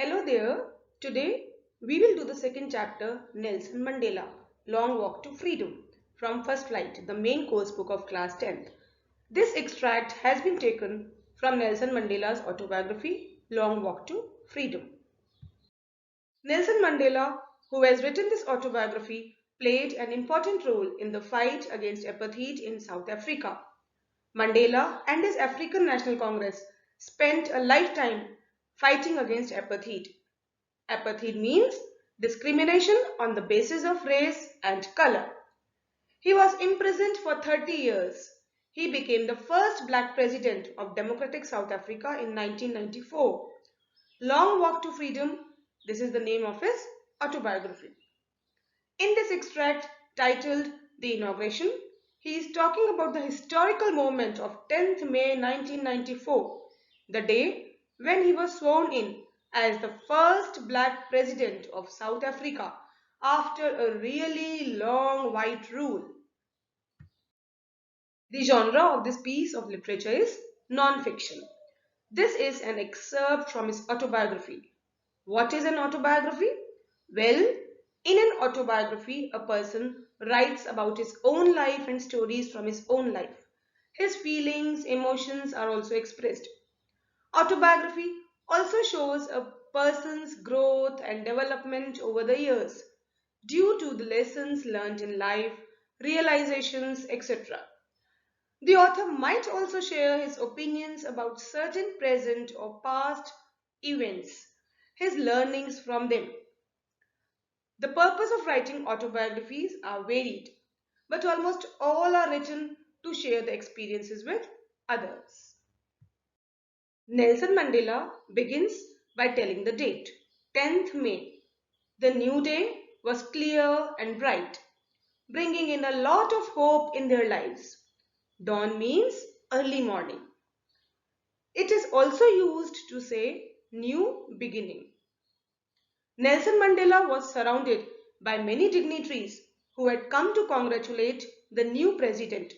Hello there. Today we will do the second chapter, Nelson Mandela, Long Walk to Freedom, from First Flight, the main course book of class 10th. This extract has been taken from Nelson Mandela's autobiography, Long Walk to Freedom. Nelson Mandela, who has written this autobiography, played an important role in the fight against apartheid in South Africa. Mandela and his African National Congress spent a lifetime fighting against apartheid. Apartheid means discrimination on the basis of race and color. He was imprisoned for 30 years. He became the first black president of Democratic South Africa in 1994. Long Walk to Freedom, this is the name of his autobiography. In this extract titled The Inauguration, he is talking about the historical moment of 10th May 1994, the day when he was sworn in as the first black president of South Africa after a really long white rule. The genre of this piece of literature is non-fiction. This is an excerpt from his autobiography. What is an autobiography? Well, in an autobiography, a person writes about his own life and stories from his own life. His feelings, emotions are also expressed. Autobiography also shows a person's growth and development over the years due to the lessons learned in life, realizations, etc. The author might also share his opinions about certain present or past events, his learnings from them. The purpose of writing autobiographies are varied, but almost all are written to share the experiences with others. Nelson Mandela begins by telling the date, 10th May. The new day was clear and bright, bringing in a lot of hope in their lives. Dawn means early morning. It is also used to say new beginning. Nelson Mandela was surrounded by many dignitaries who had come to congratulate the new president.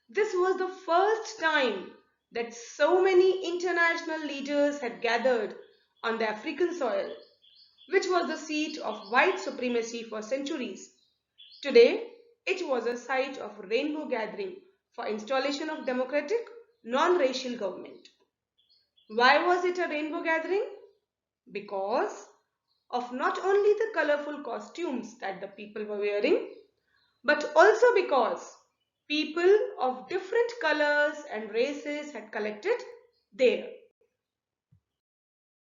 This was the first time that so many international leaders had gathered on the African soil, which was the seat of white supremacy for centuries. Today, it was a site of rainbow gathering for installation of democratic, non-racial government. Why was it a rainbow gathering? Because of not only the colorful costumes that the people were wearing, but also because people of different colors and races had collected there.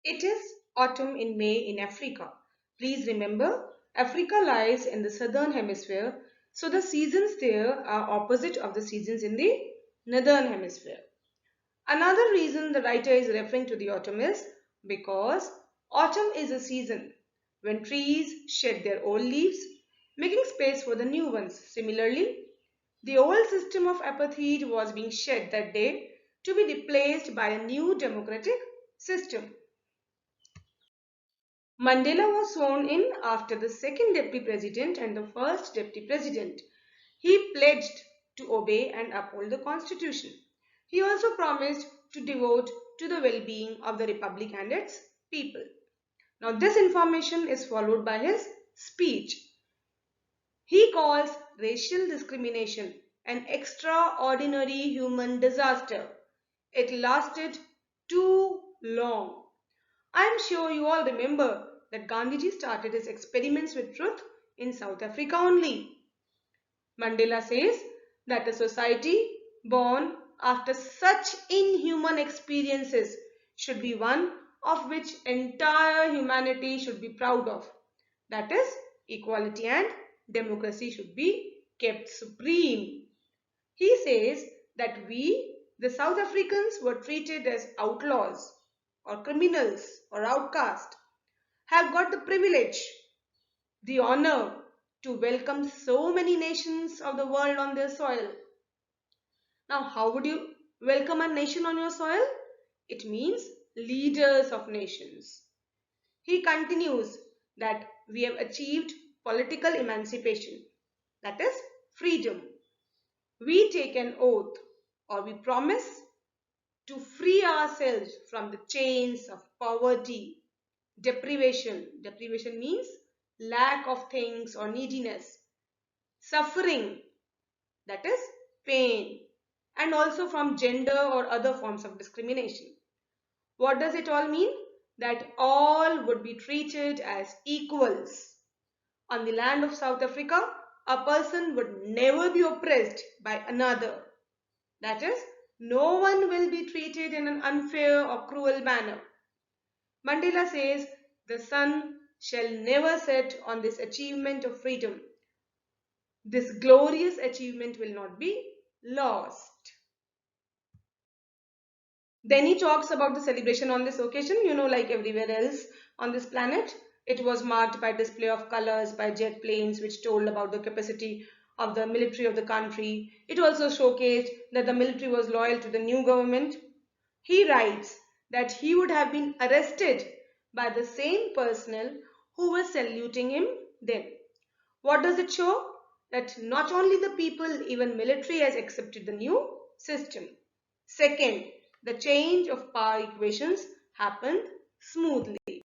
It is autumn in May in Africa. Please remember, Africa lies in the southern hemisphere, so the seasons there are opposite of the seasons in the northern hemisphere. Another reason the writer is referring to the autumn is because autumn is a season when trees shed their old leaves, making space for the new ones. Similarly, the old system of apartheid was being shed that day to be replaced by a new democratic system. Mandela was sworn in after the second deputy president and the first deputy president. He pledged to obey and uphold the constitution. He also promised to devote to the well-being of the republic and its people. Now this information is followed by his speech. He calls racial discrimination an extraordinary human disaster. It lasted too long. I am sure you all remember that Gandhiji started his experiments with truth in South Africa only. Mandela says that a society born after such inhuman experiences should be one of which entire humanity should be proud of. That is, equality and democracy should be kept supreme. He says that we, the South Africans, were treated as outlaws or criminals or outcasts, have got the privilege, the honor to welcome so many nations of the world on their soil. Now, how would you welcome a nation on your soil? It means leaders of nations. He continues that we have achieved political emancipation, that is, freedom. We take an oath or we promise to free ourselves from the chains of poverty. Deprivation. Deprivation means lack of things or neediness. Suffering, that is pain. And also from gender or other forms of discrimination. What does it all mean? That all would be treated as equals. On the land of South Africa, a person would never be oppressed by another. That is, no one will be treated in an unfair or cruel manner. Mandela says, the sun shall never set on this achievement of freedom. This glorious achievement will not be lost. Then he talks about the celebration on this occasion, like everywhere else on this planet. It was marked by display of colors, by jet planes, which told about the capacity of the military of the country. It also showcased that the military was loyal to the new government. He writes that he would have been arrested by the same personnel who were saluting him then. What does it show? That not only the people, even military has accepted the new system. Second, the change of power equations happened smoothly.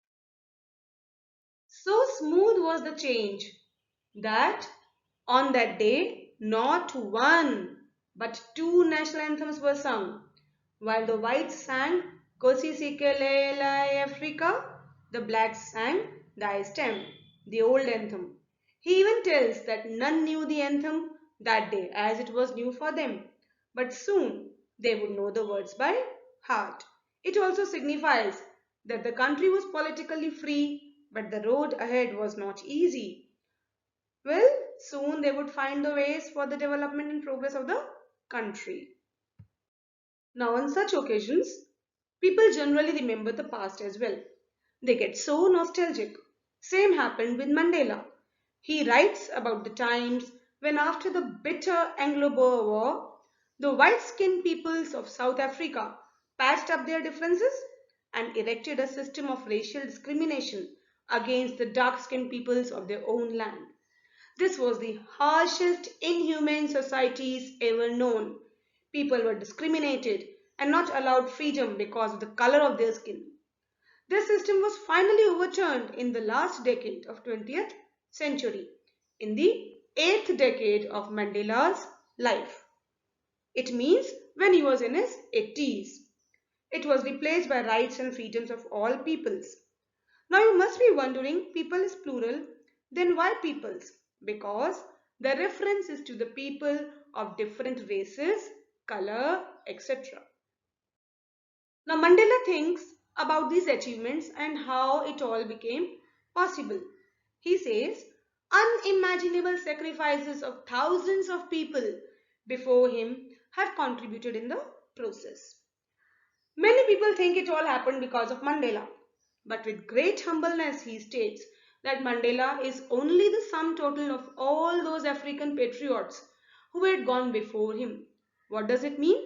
So smooth was the change that on that day, not one but two national anthems were sung. While the whites sang Kosi Sikelelai Africa, the blacks sang Thy Stem, the old anthem. He even tells that none knew the anthem that day as it was new for them, but soon they would know the words by heart. It also signifies that the country was politically free, but the road ahead was not easy. Well, soon they would find the ways for the development and progress of the country. Now, on such occasions, people generally remember the past as well. They get so nostalgic. Same happened with Mandela. He writes about the times when, after the bitter Anglo-Boer War, the white-skinned peoples of South Africa patched up their differences and erected a system of racial discrimination against the dark-skinned peoples of their own land. This was the harshest, inhumane societies ever known. People were discriminated and not allowed freedom because of the color of their skin. This system was finally overturned in the last decade of 20th century, in the 8th decade of Mandela's life. It means when he was in his 80s. It was replaced by rights and freedoms of all peoples. Now you must be wondering, people is plural, then why peoples? Because the reference is to the people of different races, color, etc. Now Mandela thinks about these achievements and how it all became possible. He says, unimaginable sacrifices of thousands of people before him have contributed in the process. Many people think it all happened because of Mandela, but with great humbleness he states that Mandela is only the sum total of all those African patriots who had gone before him. What does it mean?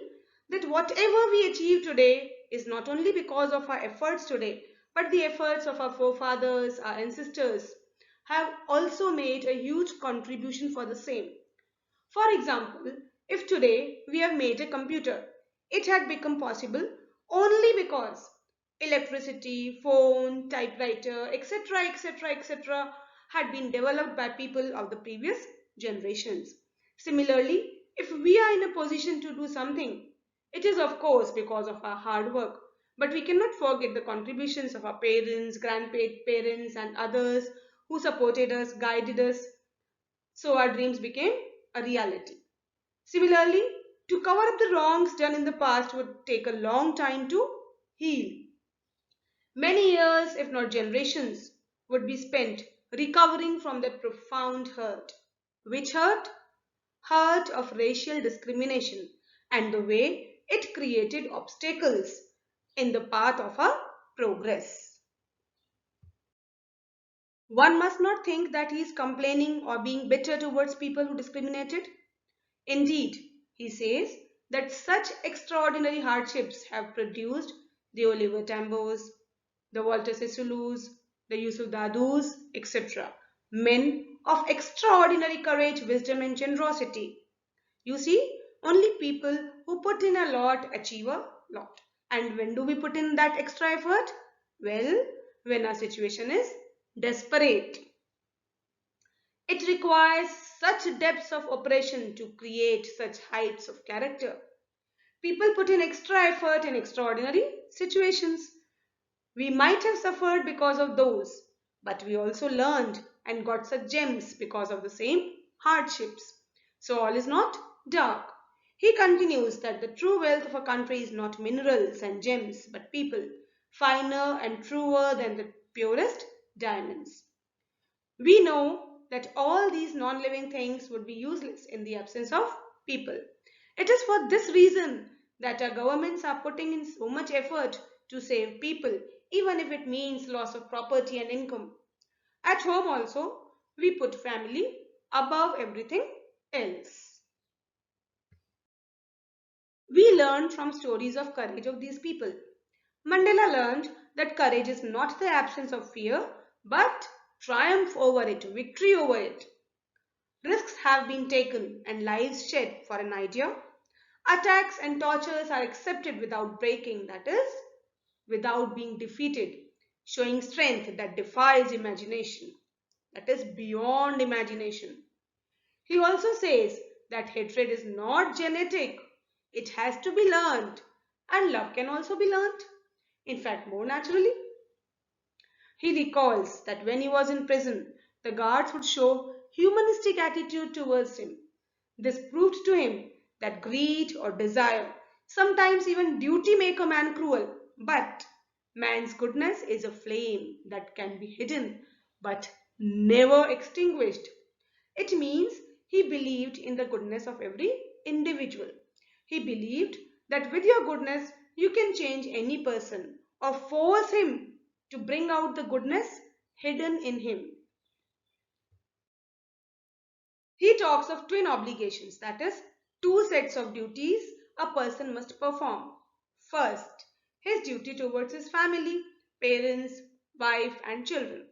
That whatever we achieve today is not only because of our efforts today, but the efforts of our forefathers, our ancestors have also made a huge contribution for the same. For example, if today we have made a computer, it had become possible only because electricity, phone, typewriter, etc., etc., etc. had been developed by people of the previous generations. Similarly, if we are in a position to do something, it is of course because of our hard work. But we cannot forget the contributions of our parents, grandparents, and others who supported us, guided us, so our dreams became a reality. Similarly, to cover up the wrongs done in the past would take a long time to heal. Many years, if not generations, would be spent recovering from that profound hurt. Which hurt? Hurt of racial discrimination and the way it created obstacles in the path of our progress. One must not think that he is complaining or being bitter towards people who discriminated. Indeed, he says that such extraordinary hardships have produced the Oliver Tambos, the Walter Sisulus, the Yusuf Dadus, etc. Men of extraordinary courage, wisdom and generosity. You see, only people who put in a lot achieve a lot. And when do we put in that extra effort? Well, when our situation is desperate. It requires such depths of operation to create such heights of character. People put in extra effort in extraordinary situations. We might have suffered because of those, but we also learned and got such gems because of the same hardships. So all is not dark. He continues that the true wealth of a country is not minerals and gems, but people, finer and truer than the purest diamonds. We know that all these non living things would be useless in the absence of people. It is for this reason that our governments are putting in so much effort to save people, even if it means loss of property and income. At home, also, we put family above everything else. We learn from stories of courage of these people. Mandela learned that courage is not the absence of fear, but triumph over it, victory over it. Risks have been taken and lives shed for an idea. Attacks and tortures are accepted without breaking, that is, without being defeated, showing strength that defies imagination, that is, beyond imagination. He also says that hatred is not genetic, it has to be learned, and love can also be learned, in fact, more naturally. He recalls that when he was in prison, the guards would show humanistic attitude towards him. This proved to him that greed or desire, sometimes even duty, make a man cruel. But man's goodness is a flame that can be hidden but never extinguished. It means he believed in the goodness of every individual. He believed that with your goodness you can change any person or force him to bring out the goodness hidden in him. He talks of twin obligations, that is, two sets of duties a person must perform. First, his duty towards his family, parents, wife, and children.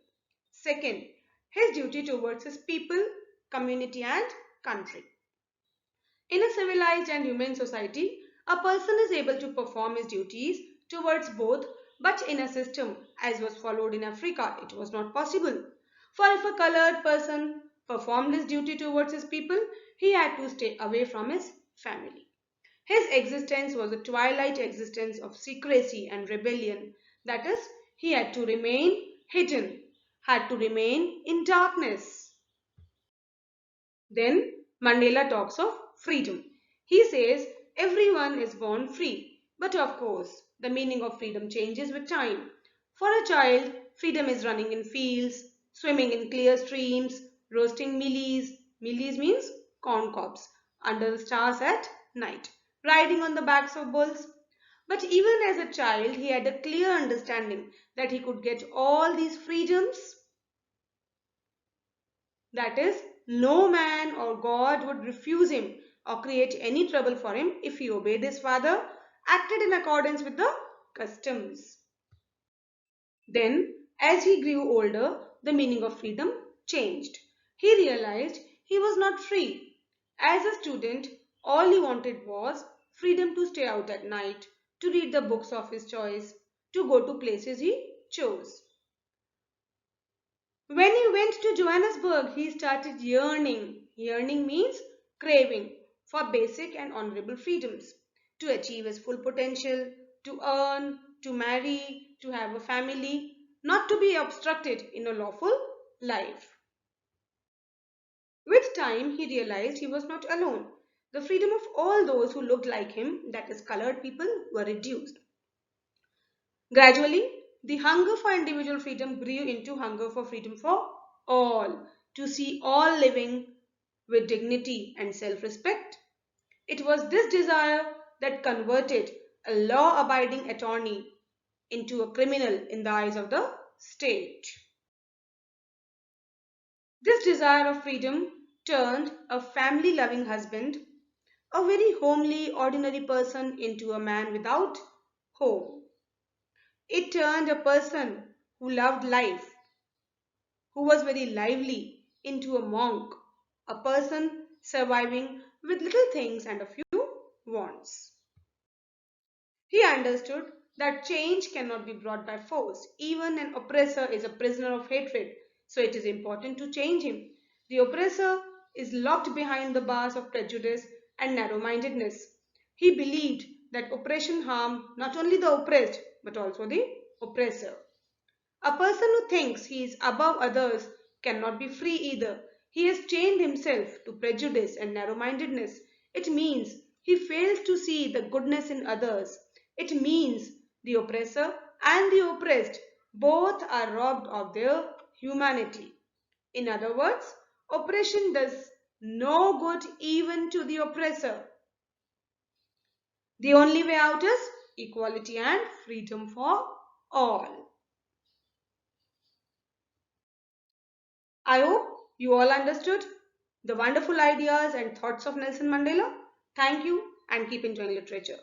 Second, his duty towards his people, community, and country. In a civilized and humane society, a person is able to perform his duties towards both, but in a system as was followed in Africa, it was not possible. For if a colored person performed his duty towards his people, he had to stay away from his family. His existence was a twilight existence of secrecy and rebellion. That is, he had to remain hidden, had to remain in darkness. Then Mandela talks of freedom. He says everyone is born free. But of course, the meaning of freedom changes with time. For a child, freedom is running in fields, swimming in clear streams, roasting mealies. Mealies means corn cobs under the stars at night, riding on the backs of bulls. But even as a child, he had a clear understanding that he could get all these freedoms. That is, no man or God would refuse him or create any trouble for him if he obeyed his father, acted in accordance with the customs. Then, as he grew older, the meaning of freedom changed. He realized he was not free. As a student, all he wanted was freedom to stay out at night, to read the books of his choice, to go to places he chose. When he went to Johannesburg, he started yearning. Yearning means craving for basic and honorable freedoms, to achieve his full potential, to earn, to marry, to have a family, not to be obstructed in a lawful life. With time, he realized he was not alone. The freedom of all those who looked like him, that is, colored people, were reduced. Gradually, the hunger for individual freedom grew into hunger for freedom for all, to see all living with dignity and self-respect. It was this desire that converted a law-abiding attorney into a criminal in the eyes of the state. This desire of freedom turned a family-loving husband, a very homely, ordinary person, into a man without home. It turned a person who loved life, who was very lively, into a monk, a person surviving with little things and a few wants. He understood that change cannot be brought by force. Even an oppressor is a prisoner of hatred, so it is important to change him. The oppressor is locked behind the bars of prejudice and narrow mindedness. He believed that oppression harmed not only the oppressed but also the oppressor. A person who thinks he is above others cannot be free either. He has chained himself to prejudice and narrow mindedness. It means he fails to see the goodness in others. It means the oppressor and the oppressed both are robbed of their humanity. In other words, oppression does no good even to the oppressor. The only way out is equality and freedom for all. I hope you all understood the wonderful ideas and thoughts of Nelson Mandela. Thank you and keep enjoying literature.